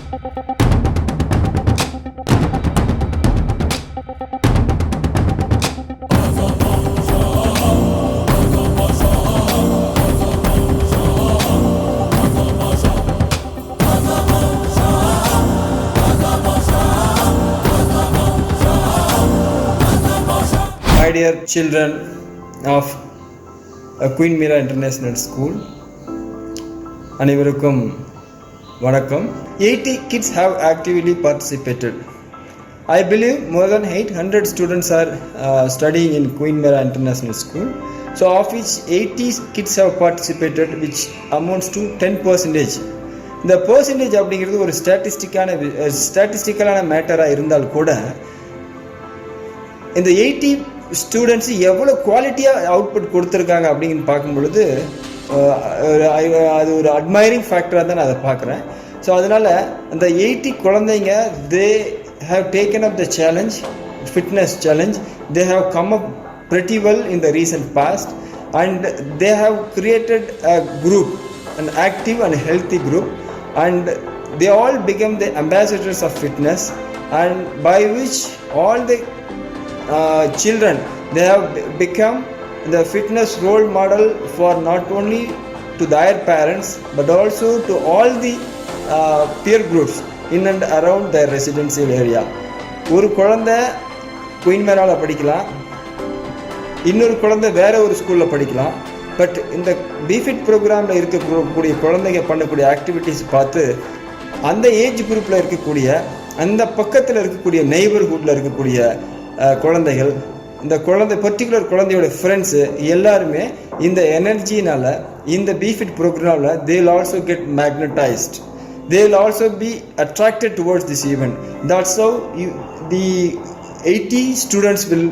My dear children of Queen Mira International School, அனைவருக்கும் வணக்கம். 80 kids have actively participated. I believe more than 800 students are studying in Queen Mira International School. So of which 80 kids have participated, which amounts to 10%. இந்த percentage அப்படிங்கிறது ஒரு ஸ்டாட்டிஸ்டிக்கலான மேட்டராக இருந்தால் கூட இந்த 80 students எவ்வளோ குவாலிட்டியாக அவுட்புட் கொடுத்துருக்காங்க அப்படின்னு பார்க்கும் பொழுது அது ஒரு அட்மைரிங் ஃபேக்டராக தான் நான் அதை பார்க்குறேன். ஸோ அதனால் அந்த 80 குழந்தைங்க they have taken up the challenge, fitness challenge. They have come up pretty well in the recent past, and they have created a group, an active and healthy group, and they all become the ambassadors of fitness, and by which all the children, they have become the fitness role model for not only to their parents but also to all the peer groups in and around their residential area. ஒரு குழந்தை queen மேராவில் படிக்கலாம், இன்னொரு குழந்தை வேற ஒரு ஸ்கூலில் படிக்கலாம். But இந்த பிஃபிட் ப்ரோக்ராமில் இருக்கக்கூடிய குழந்தைங்க பண்ணக்கூடிய ஆக்டிவிட்டீஸ் பார்த்து அந்த ஏஜ் குரூப்பில் இருக்கக்கூடிய அந்த பக்கத்தில் இருக்கக்கூடிய நெய்பர்ஹுட்டில் இருக்கக்கூடிய குழந்தைகள், இந்த பர்டிகுலர் குழந்தையோட ஃப்ரெண்ட்ஸு எல்லாருமே இந்த எனர்ஜினால் இந்த பிஃபிட் ப்ரோக்ராமில் they will also get magnetized. They will also be attracted towards this event. That's how the 80 students will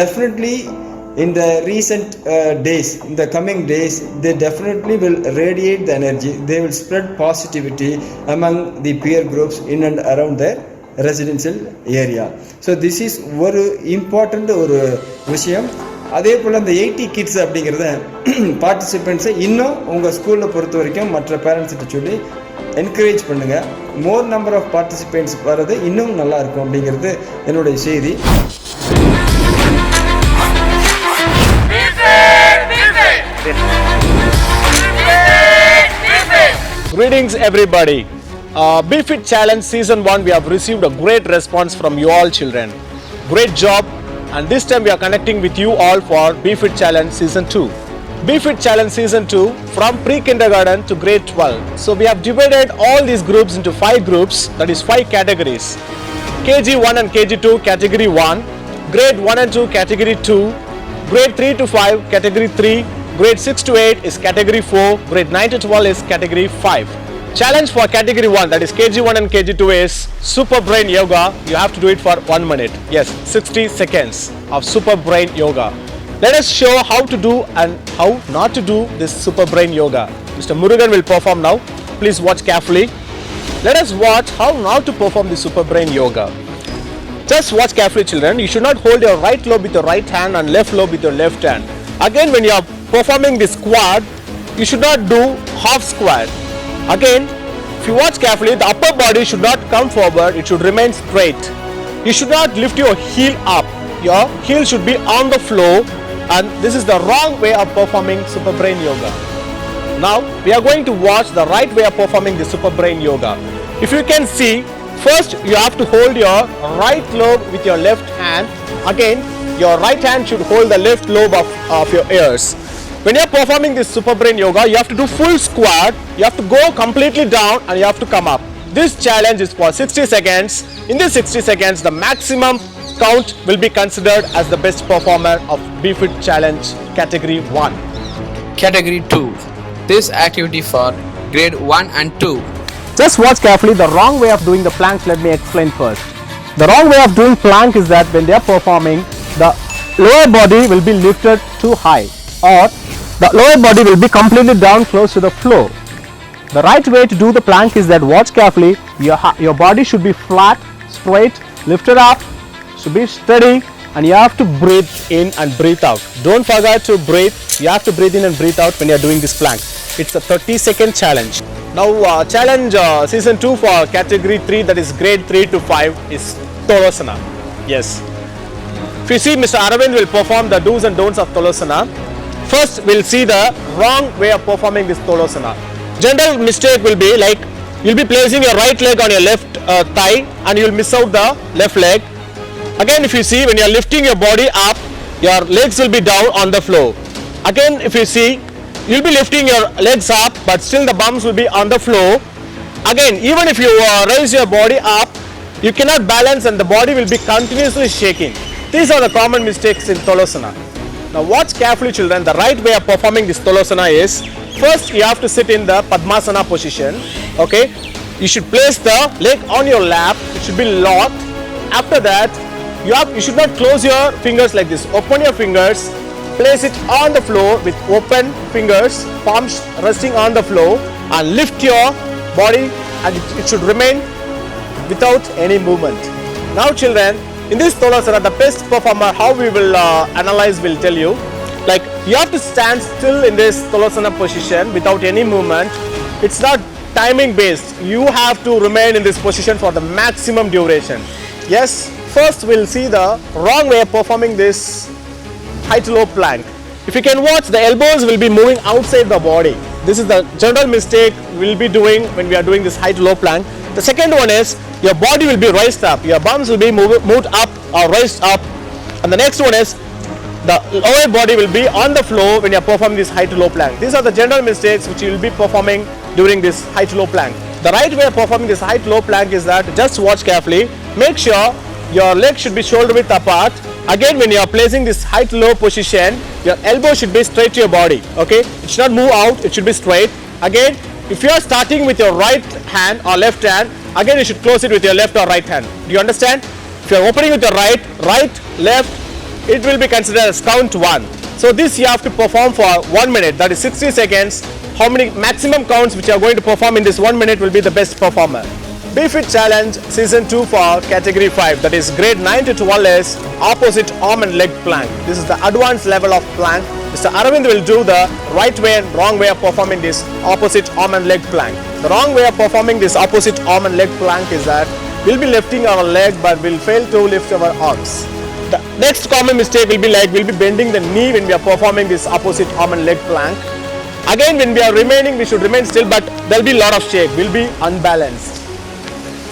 definitely in the recent days, in the coming days, they definitely will radiate the energy. They will spread positivity among the peer groups in and around their residential area. So this is ஒரு important ஒரு விஷயம். அதே போல் அந்த 80 kids அப்படிங்கிறத பார்ட்டிசிபெண்ட்ஸை இன்னும் உங்கள் ஸ்கூலில் பொறுத்த வரைக்கும் மற்ற பேரண்ட்ஸ்கிட்ட சொல்லி என்கரேஜ் பண்ணுங்கள். மோர் நம்பர் ஆஃப் பார்ட்டிசிபெண்ட்ஸ் வர்றது இன்னும் நல்லா இருக்கும் அப்படிங்கிறது என்னுடைய செய்தி. Greetings everybody. BFit Challenge Season 1, we have received a great response from you all children. Great job, and this time we are connecting with you all for BFit Challenge Season 2. BFit Challenge Season 2 from pre-kindergarten to grade 12. So we have divided all these groups into 5 groups, that is 5 categories. KG1 and KG2 category 1, grade 1 and 2 category 2, grade 3 to 5 category 3, grade 6 to 8 is category 4, grade 9 to 12 is category 5. Challenge for category 1, that is KG1 and KG2, is Super Brain Yoga. You have to do it for 1 minute. Yes, 60 seconds of Super Brain Yoga. Let us show how to do and how not to do this Super Brain Yoga. Mr. Murugan will perform now. Please watch carefully. Let us watch how not to perform the Super Brain Yoga. Just watch carefully children. You should not hold your right lobe with your right hand and left lobe with your left hand. Again, when you are performing the squat, you should not do half squat. Again, if you watch carefully, the upper body should not come forward, it should remain straight. You should not lift your heel up. Your heel should be on the floor, and this is the wrong way of performing Super Brain Yoga. Now, we are going to watch the right way of performing the Super Brain Yoga. If you can see, first you have to hold your right lobe with your left hand. Again, your right hand should hold the left lobe of your ears. When you are performing this Super Brain Yoga, you have to do full squat, you have to go completely down and you have to come up. This challenge is for 60 seconds. In this 60 seconds, the maximum count will be considered as the best performer of BFit Challenge Category 1. Category 2. This activity for grade 1 and 2. Just watch carefully the wrong way of doing the plank. Let me explain first. The wrong way of doing plank is that when they are performing, the lower body will be lifted too high, or the lower body will be completely down close to the floor. The right way to do the plank is that, watch carefully, your body should be flat, straight, lifted up, should be steady, and you have to breathe in and breathe out. Don't forget to breathe. You have to breathe in and breathe out when you are doing this plank. It's a 30-second challenge. Now challenge season 2 for category 3, that is grade 3 to 5, is Tolosana. Yes. If you see, Mr. Aravind will perform the do's and don'ts of Tolosana. First we'll see the wrong way of performing this Tolosana. General mistake will be like you'll be placing your right leg on your left thigh and you'll miss out the left leg. Again, if you see, when you're lifting your body up, your legs will be down on the floor. Again, if you see, you'll be lifting your legs up but still the bums will be on the floor. Again, even if you raise your body up, you cannot balance and the body will be continuously shaking. These are the common mistakes in Tolosana. Now watch carefully, children. The right way of performing this Tolosana is, first you have to sit in the Padmasana position. Okay, you should place the leg on your lap. It should be locked. After that, you should not close your fingers like this. Open your fingers, place it on the floor with open fingers, palms resting on the floor, and lift your body, and it should remain without any movement. Now children, in this Tolosana, the best performer, how we will analyze, will tell you. Like, you have to stand still in this Tolosana position without any movement. It's not timing based. You have to remain in this position for the maximum duration. Yes, first we'll see the wrong way of performing this high to low plank. If you can watch, the elbows will be moving outside the body. This is the general mistake we'll be doing when we are doing this high to low plank. The second one is, your body will be raised up, your bums will be moved up or raised up. And the next one is, the lower body will be on the floor when you are performing this high to low plank. These are the general mistakes which you will be performing during this high to low plank. The right way of performing this high to low plank is that, just watch carefully, make sure your legs should be shoulder width apart. Again, when you are placing this high to low position, your elbow should be straight to your body. Okay, it should not move out, it should be straight. Again, if you are starting with your right hand or left hand, again you should close it with your left or right hand. Do you understand? If you are opening with your right, left, it will be considered as count 1. So this you have to perform for 1 minute, that is 60 seconds. How many maximum counts which you are going to perform in this 1 minute will be the best performer. Be Fit Challenge Season 2 for Category 5, that is grade 9 to 12 is opposite arm and leg plank. This is the advanced level of plank. Mr. Aravind will do the right way and wrong way of performing this opposite arm and leg plank. The wrong way of performing this opposite arm and leg plank is that we'll be lifting our leg but we'll fail to lift our arms. The next common mistake will be like we'll be bending the knee when we are performing this opposite arm and leg plank. Again, when we are remaining, we should remain still, but there'll be a lot of shake. We'll be unbalanced.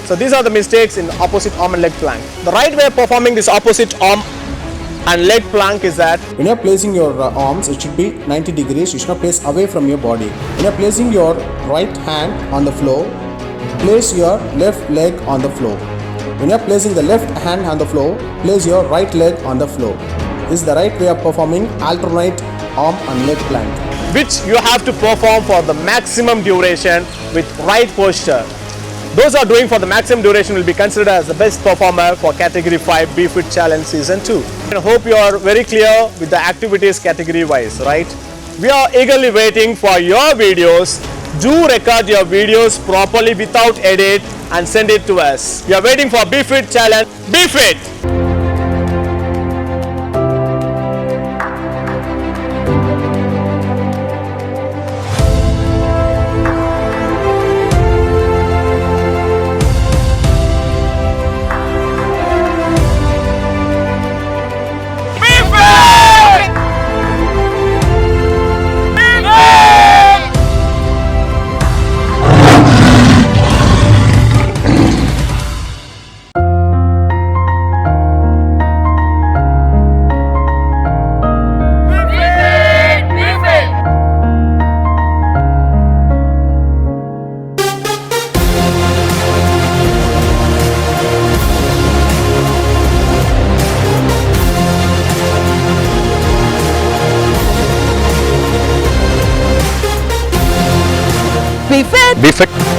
So these are the mistakes in opposite arm and leg plank. The right way of performing this opposite arm and leg plank is that when you are placing your arms, it should be 90 degrees. You should not place away from your body. When you are placing your right hand on the floor, place your left leg on the floor. When you are placing the left hand on the floor, place your right leg on the floor. This is the right way of performing alternate arm and leg plank, which you have to perform for the maximum duration with right posture. Those who are doing for the maximum duration will be considered as the best performer for Category 5 Be Fit Challenge Season 2. I hope you are very clear with the activities category wise, right? We are eagerly waiting for your videos. Do record your videos properly without edit and send it to us. We are waiting for Be Fit Challenge. Be Fit! Be fit. Be Fit.